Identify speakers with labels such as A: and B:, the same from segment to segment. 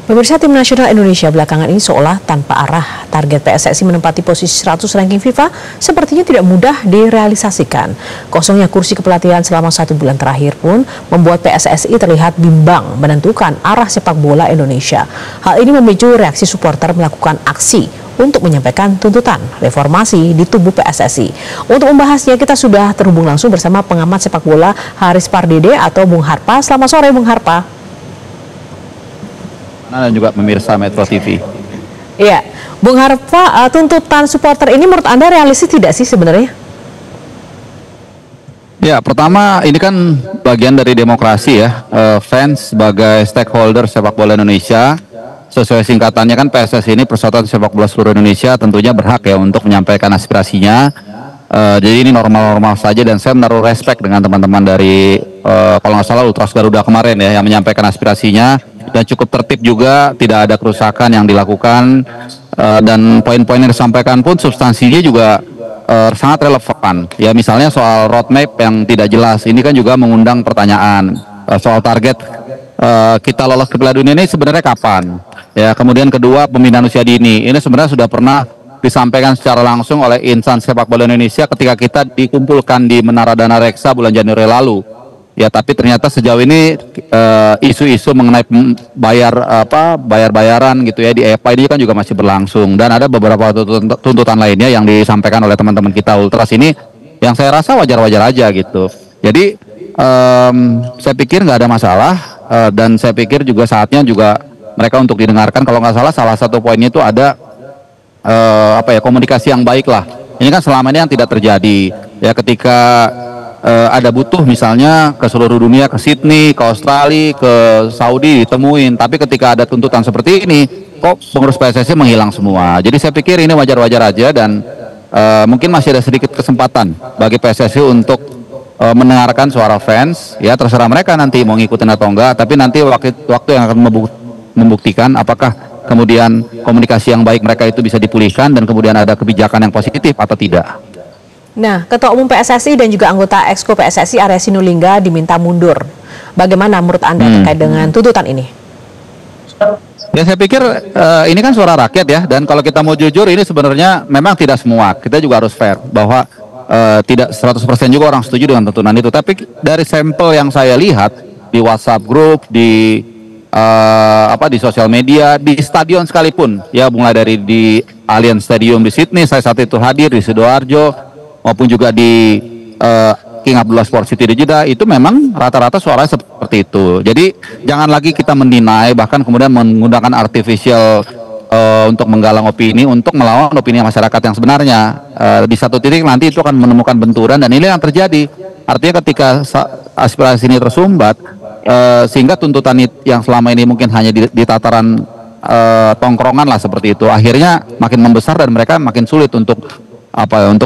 A: Pemirsa, tim nasional Indonesia belakangan ini seolah tanpa arah. Target PSSI menempati posisi 100 ranking FIFA sepertinya tidak mudah direalisasikan. Kosongnya kursi kepelatihan selama 1 bulan terakhir pun membuat PSSI terlihat bimbang menentukan arah sepak bola Indonesia. Hal ini memicu reaksi supporter melakukan aksi untuk menyampaikan tuntutan reformasi di tubuh PSSI. Untuk membahasnya kita sudah terhubung langsung bersama pengamat sepak bola Haris Pardede atau Bung Harpa. Selamat sore Bung Harpa.
B: Dan juga pemirsa Metro TV.
A: Iya, Bung Harpa, tuntutan supporter ini menurut Anda realistis tidak sih sebenarnya?
B: Ya, pertama ini kan bagian dari demokrasi ya. Fans sebagai stakeholder sepak bola Indonesia, sesuai singkatannya kan PSSI ini Persatuan Sepak Bola Seluruh Indonesia, tentunya berhak ya untuk menyampaikan aspirasinya. Jadi ini normal-normal saja dan saya menaruh respect dengan teman-teman dari kalau nggak salah Ultras Garuda kemarin ya yang menyampaikan aspirasinya. Dan cukup tertib juga, tidak ada kerusakan yang dilakukan, dan poin-poin yang disampaikan pun substansinya juga sangat relevan. Ya misalnya soal roadmap yang tidak jelas, ini kan juga mengundang pertanyaan soal target kita lolos ke Piala Dunia ini sebenarnya kapan? Ya kemudian kedua, pembinaan usia dini, ini sebenarnya sudah pernah disampaikan secara langsung oleh insan sepak bola Indonesia ketika kita dikumpulkan di Menara Dana Reksa bulan Januari lalu. Ya, tapi ternyata sejauh ini isu-isu mengenai bayar-bayaran gitu ya di EPA ini kan juga masih berlangsung, dan ada beberapa tuntutan lainnya yang disampaikan oleh teman-teman kita Ultras ini yang saya rasa wajar-wajar aja gitu. Jadi saya pikir nggak ada masalah, dan saya pikir juga saatnya juga mereka untuk didengarkan. Kalau nggak salah satu poinnya itu ada komunikasi yang baik lah. Ini kan selama ini yang tidak terjadi ya, ketika ada butuh misalnya ke seluruh dunia, ke Sydney, ke Australia, ke Saudi ditemuin, tapi ketika ada tuntutan seperti ini kok pengurus PSSI menghilang semua. Jadi saya pikir ini wajar-wajar aja, dan mungkin masih ada sedikit kesempatan bagi PSSI untuk mendengarkan suara fans. Ya terserah mereka nanti mau ngikutin atau enggak, tapi nanti waktu yang akan membuktikan apakah kemudian komunikasi yang baik mereka itu bisa dipulihkan dan kemudian ada kebijakan yang positif atau tidak.
A: Nah, Ketua Umum PSSI dan juga anggota Exco PSSI Arya Sinulinga diminta mundur. Bagaimana menurut Anda terkait dengan tuntutan ini?
B: Ya saya pikir ini kan suara rakyat ya, dan kalau kita mau jujur ini sebenarnya memang tidak semua. Kita juga harus fair bahwa tidak 100% juga orang setuju dengan tuntutan itu. Tapi dari sampel yang saya lihat di WhatsApp group, di sosial media, di stadion sekalipun, ya mulai dari di Allianz Stadium di Sydney, saya saat itu hadir di Sidoarjo, maupun juga di King Abdullah Sport City di Jeddah, itu memang rata-rata suaranya seperti itu. Jadi jangan lagi kita mendinai, bahkan kemudian menggunakan artificial untuk menggalang opini, untuk melawan opini masyarakat yang sebenarnya. Di satu titik nanti itu akan menemukan benturan, dan ini yang terjadi. Artinya ketika aspirasi ini tersumbat, sehingga tuntutan yang selama ini mungkin hanya di tataran tongkrongan lah seperti itu, akhirnya makin membesar dan mereka makin sulit untuk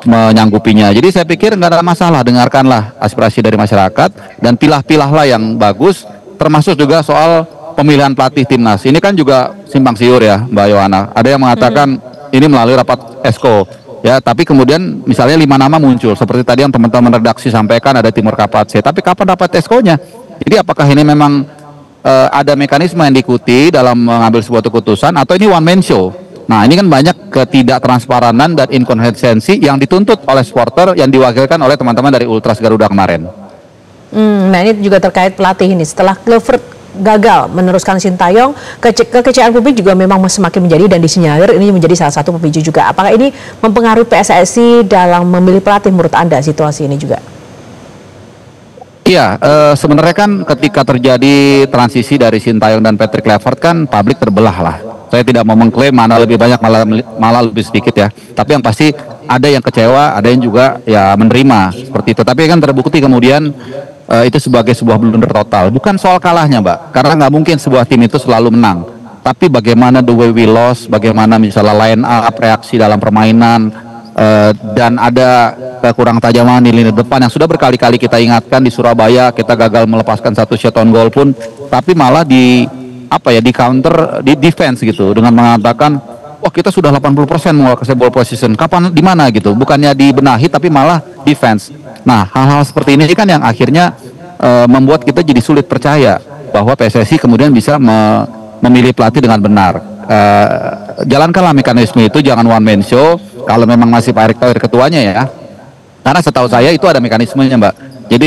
B: menyanggupinya. Jadi saya pikir nggak ada masalah, dengarkanlah aspirasi dari masyarakat dan pilah-pilahlah yang bagus, termasuk juga soal pemilihan pelatih timnas. Ini kan juga simpang siur ya Mbak Yohana. Ada yang mengatakan ini melalui rapat Exco ya, tapi kemudian misalnya 5 nama muncul seperti tadi yang teman-teman redaksi sampaikan, ada Timur Kapatse, tapi kapan rapat Exco-nya? Jadi apakah ini memang ada mekanisme yang diikuti dalam mengambil sebuah keputusan, atau ini one man show? Nah ini kan banyak ketidaktransparan dan inkonsistensi yang dituntut oleh supporter yang diwakilkan oleh teman-teman dari Ultras Garuda kemarin.
A: Nah ini juga terkait pelatih ini. Setelah Kluivert gagal meneruskan Sintayong, kekecewaan publik juga memang semakin menjadi, dan disinyalir ini menjadi salah satu pemicu juga. Apakah ini mempengaruhi PSSI dalam memilih pelatih menurut Anda situasi ini juga?
B: Iya, sebenarnya kan ketika terjadi transisi dari Sintayong dan Patrick Kluivert kan publik terbelah lah. Saya tidak mau mengklaim mana lebih banyak, malah lebih sedikit ya. Tapi yang pasti ada yang kecewa, ada yang juga ya menerima seperti itu. Tapi kan terbukti kemudian itu sebagai sebuah blunder total. Bukan soal kalahnya Mbak, karena nggak mungkin sebuah tim itu selalu menang. Tapi bagaimana the way we lost, bagaimana misalnya line up, reaksi dalam permainan, dan ada kekurang tajaman di lini depan yang sudah berkali-kali kita ingatkan. Di Surabaya kita gagal melepaskan satu shot on goal pun, tapi malah di counter, di defense gitu, dengan mengatakan wah kita sudah 80% menguasai ball position, kapan, di mana gitu, bukannya dibenahi tapi malah defense. Nah hal-hal seperti ini kan yang akhirnya membuat kita jadi sulit percaya bahwa PSSI kemudian bisa memilih pelatih dengan benar. Jalankanlah mekanisme itu, jangan one man show. Kalau memang masih Pak Erick Thohir ketuanya ya, karena setahu saya itu ada mekanismenya, Mbak. Jadi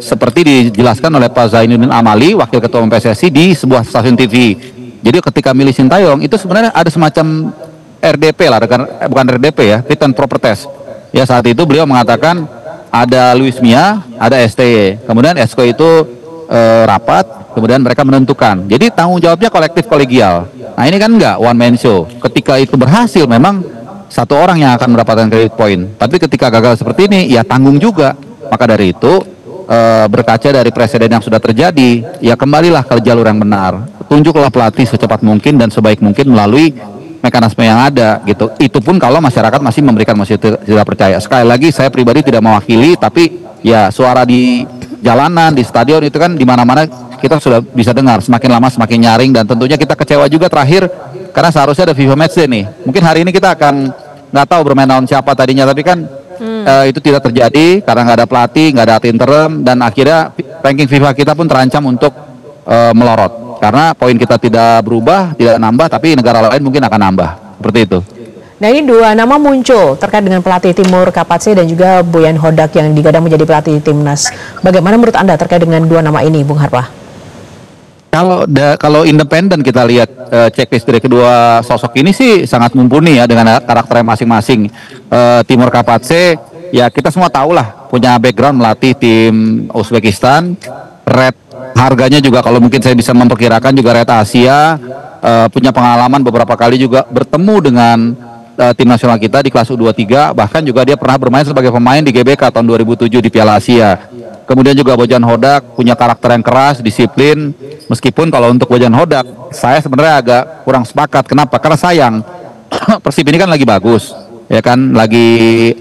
B: seperti dijelaskan oleh Pak Zainuddin Amali, Wakil Ketua Umum PSSI di sebuah stasiun TV. Jadi ketika milih Sintayong itu sebenarnya ada semacam RDP lah, bukan RDP ya, fit and proper test. Ya saat itu beliau mengatakan ada Luis Mia, ada STY. Kemudian Esko itu rapat, kemudian mereka menentukan. Jadi tanggung jawabnya kolektif kolegial. Nah ini kan enggak one man show. Ketika itu berhasil memang satu orang yang akan mendapatkan credit point. Tapi ketika gagal seperti ini ya tanggung juga. Maka dari itu berkaca dari presiden yang sudah terjadi, ya kembalilah ke jalur yang benar. Tunjuklah pelatih secepat mungkin dan sebaik mungkin melalui mekanisme yang ada gitu. Itu pun kalau masyarakat masih memberikan masih tidak percaya. Sekali lagi saya pribadi tidak mewakili, tapi ya suara di jalanan, di stadion itu kan di mana-mana kita sudah bisa dengar. Semakin lama semakin nyaring dan tentunya kita kecewa juga terakhir karena seharusnya ada FIFA Matchday nih. Mungkin hari ini kita akan nggak tahu bermain lawan siapa tadinya, tapi kan itu tidak terjadi karena nggak ada pelatih, nggak ada interim dan akhirnya ranking FIFA kita pun terancam untuk melorot karena poin kita tidak berubah, tidak nambah, tapi negara lain mungkin akan nambah seperti itu.
A: Nah ini dua nama muncul terkait dengan pelatih Timur Kapatse dan juga Boyan Hodak yang digadang menjadi pelatih timnas. Bagaimana menurut Anda terkait dengan dua nama ini, Bung Harpa?
B: Kalau independen kita lihat checklist dari kedua sosok ini sih sangat mumpuni ya dengan karakternya masing-masing. Timur Kapatse ya kita semua tahu lah punya background melatih tim Uzbekistan, red harganya juga kalau mungkin saya bisa memperkirakan juga red Asia, punya pengalaman beberapa kali juga bertemu dengan tim nasional kita di kelas U23, bahkan juga dia pernah bermain sebagai pemain di GBK tahun 2007 di Piala Asia. Kemudian juga Bojan Hodak punya karakter yang keras, disiplin. Meskipun kalau untuk Bojan Hodak, saya sebenarnya agak kurang sepakat. Kenapa? Karena sayang, Persib ini kan lagi bagus, ya kan, lagi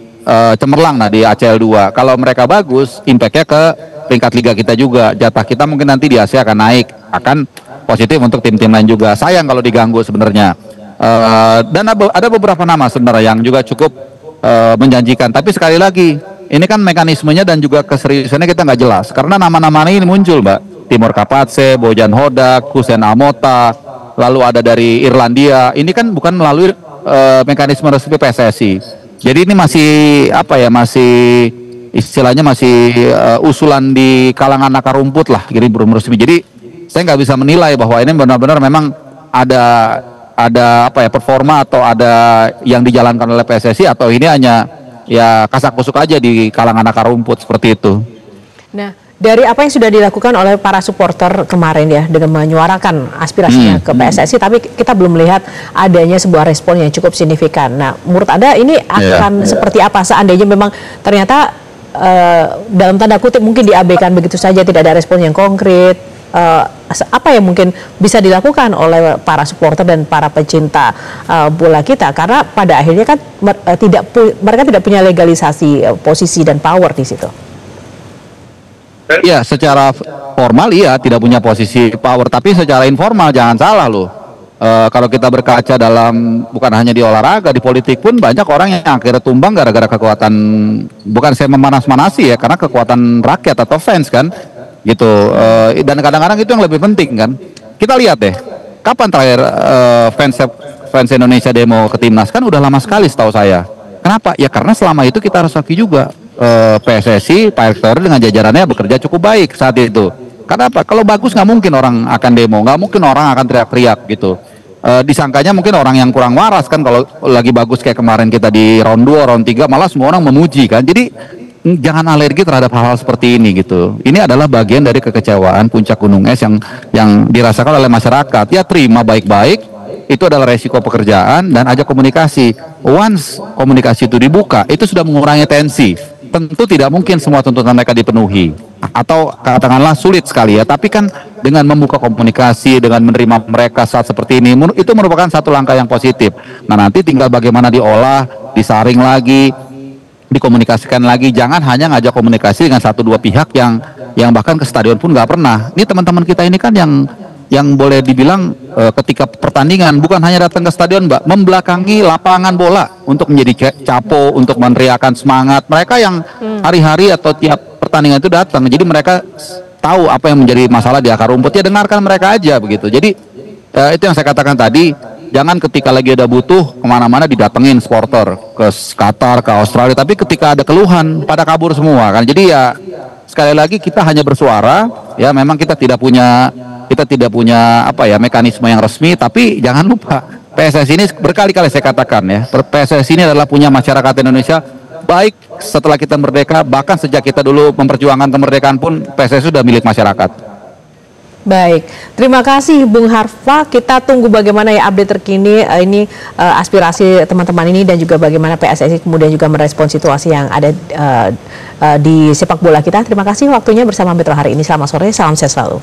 B: cemerlang nah di ACL 2. Kalau mereka bagus, impactnya ke peringkat liga kita juga. Jatah kita mungkin nanti di Asia akan naik, akan positif untuk tim-tim lain juga. Sayang kalau diganggu sebenarnya. Dan ada beberapa nama sebenarnya yang juga cukup menjanjikan. Tapi sekali lagi, ini kan mekanismenya dan juga keseriusannya kita nggak jelas. Karena nama-nama ini muncul, Mbak. Timur Kapatse, Bojan Hodak, Hussein Amota, lalu ada dari Irlandia. Ini kan bukan melalui mekanisme resmi PSSI. Jadi ini masih apa ya? Masih istilahnya masih usulan di kalangan akar rumput lah. Jadi belum resmi. Jadi saya nggak bisa menilai bahwa ini benar-benar memang ada apa ya performa atau ada yang dijalankan oleh PSSI atau ini hanya ya kasak kusuk aja di kalangan akar rumput seperti itu.
A: Nah, dari apa yang sudah dilakukan oleh para supporter kemarin ya dengan menyuarakan aspirasinya ke PSSI, tapi kita belum melihat adanya sebuah respon yang cukup signifikan. Nah, menurut Anda ini akan seperti apa seandainya memang ternyata dalam tanda kutip mungkin diabaikan begitu saja, tidak ada respon yang konkret? Apa yang mungkin bisa dilakukan oleh para supporter dan para pecinta bola kita, karena pada akhirnya kan mereka tidak punya legalisasi posisi dan power di situ.
B: Ya, secara formal iya tidak punya posisi power, tapi secara informal jangan salah loh. Kalau kita berkaca dalam bukan hanya di olahraga, di politik pun banyak orang yang akhirnya tumbang gara-gara kekuatan, bukan saya memanas-manasi ya, karena kekuatan rakyat atau fans kan. Gitu, dan kadang-kadang itu yang lebih penting kan. Kita lihat deh, kapan terakhir fans Indonesia demo ke timnas? Kan udah lama sekali setahu saya. Kenapa? Ya karena selama itu kita harus akui juga PSSI, Pak Erick Thohir dengan jajarannya bekerja cukup baik saat itu. Karena apa? Kalau bagus nggak mungkin orang akan demo, nggak mungkin orang akan teriak-teriak gitu. Disangkanya mungkin orang yang kurang waras kan kalau lagi bagus kayak kemarin kita di round 2, round 3 malah semua orang memuji kan. Jadi jangan alergi terhadap hal-hal seperti ini gitu. Ini adalah bagian dari kekecewaan puncak gunung es yang dirasakan oleh masyarakat. Ya terima baik-baik, itu adalah resiko pekerjaan dan ajak komunikasi. Once komunikasi itu dibuka, itu sudah mengurangi tensi. Tentu tidak mungkin semua tuntutan mereka dipenuhi. Atau katakanlah sulit sekali ya, tapi kan dengan membuka komunikasi, dengan menerima mereka saat seperti ini, itu merupakan satu langkah yang positif. Nah nanti tinggal bagaimana diolah, disaring lagi, dikomunikasikan lagi. Jangan hanya ngajak komunikasi dengan 1-2 pihak yang bahkan ke stadion pun nggak pernah. Ini teman-teman kita ini kan yang boleh dibilang ketika pertandingan bukan hanya datang ke stadion, Mbak, membelakangi lapangan bola untuk menjadi capo, untuk meneriakan semangat. Mereka yang hari-hari atau tiap pertandingan itu datang. Jadi mereka tahu apa yang menjadi masalah di akar rumput, ya dengarkan mereka aja begitu. Jadi itu yang saya katakan tadi, jangan ketika lagi ada butuh kemana-mana didatengin supporter ke Qatar, ke Australia, tapi ketika ada keluhan pada kabur semua kan. Jadi ya sekali lagi kita hanya bersuara, ya memang kita tidak punya apa ya mekanisme yang resmi, tapi jangan lupa PSSI ini berkali-kali saya katakan ya, PSSI ini adalah punya masyarakat Indonesia, baik setelah kita merdeka, bahkan sejak kita dulu memperjuangkan kemerdekaan pun PSSI sudah milik masyarakat.
A: Baik, terima kasih Bung Harfa. Kita tunggu bagaimana ya update terkini aspirasi teman-teman ini dan juga bagaimana PSSI kemudian juga merespon situasi yang ada di sepak bola kita. Terima kasih waktunya bersama Metro hari ini. Selamat sore, salam sehat selalu.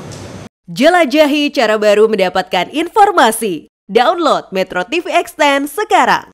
C: Jelajahi cara baru mendapatkan informasi. Download Metro TV Extend sekarang.